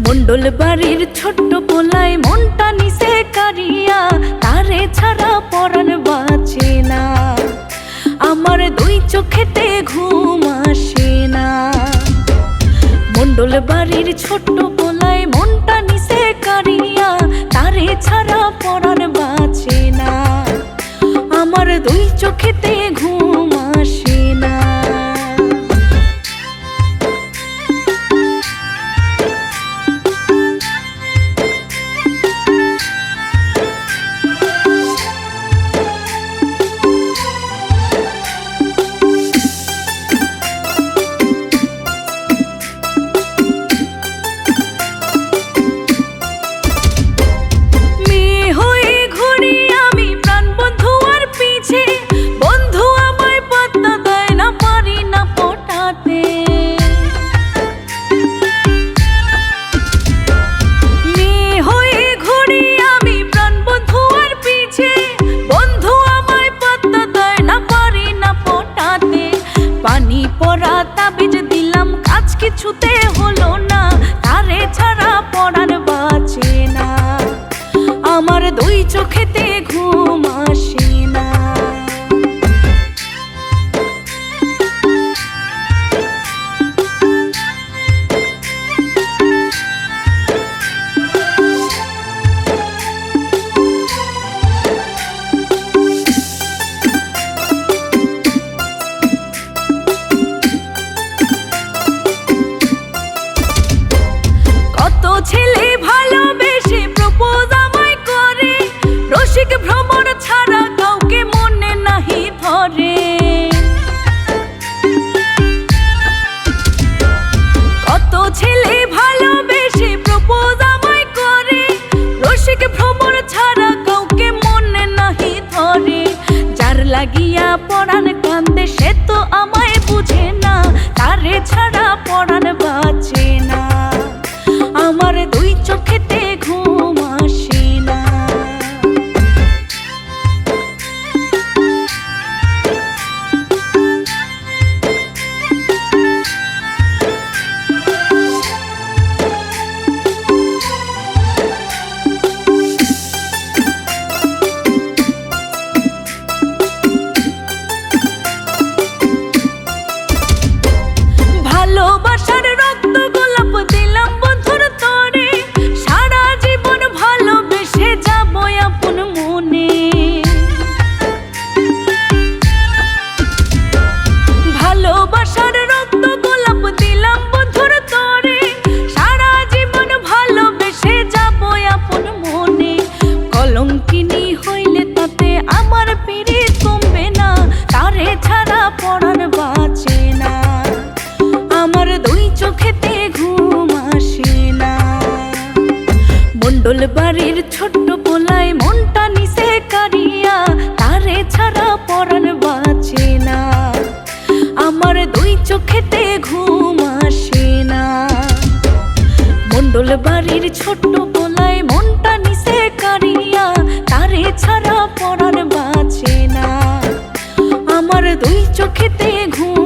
মন্ডল বাড়ির ছোট্ট পোলায় মনটা নিচে কারিয়া, তারে ছাড়া পরাণ বাঁচে না, আমার দুই চোখেতে ঘুম আসে না। মন্ডল বাড়ির ছোট্ট পোলায় মনটা নিচে কারিয়া, তারে ছাড়া পরাণ বাঁচে না, আমার দুই চোখেতে ঘুম আসে না। কিছুতে হলো না, তারে ছাড়া পরাণ বাঁচে না, আমার দুই চোখেতে ঘুম আসে না। ছেলে ভালোবেসে প্রপোজ আমায় করে, রসিক ভ্রমণ ছাড়া কাউকে মনে নাহি ধরে। কত ছেলে ভালোবেসে প্রপোজ আমায় করে, রসিক ভ্রমণ ছাড়া কাউকে মনে নাহি ধরে। যার লাগিয়া পরাণ কান্দে সে তো আমায় বুঝে না, তারে ছাড়া পরাণ বাঁচে না, আমার দুই চোখেতে ঘুম আসে না। ভালোবাসার রক্ত গোলাপ দিলাম বন্ধুর তরে, সারা জীবন ভালোবেসে যাব আপন মনে। ভালোবাসার রক্ত গোলাপ দিলাম বন্ধুর তরে, সারা জীবন ভালোবেসে যাব আপন মনে। কলঙ্কিনী হইলে তাতে আমার পিরিত কমবে না, তারে ছাড়া পরাণ বাঁচে না, আমার দুই চোখেতে ঘুম আসে না। মন্ডল বাড়ির ছোট্ট পোলায় মনটা নিচে কারিয়া, তারে ছাড়া পরাণ বাঁচে না, আমার দুই চোখেতে ঘুম আসে না। মন্ডল বাড়ির ছোট্ট পোলায় মনটা নিচে কারিয়া, তারে ছাড়া পরাণ বাঁচে না, আমার দুই চোখেতে ঘুম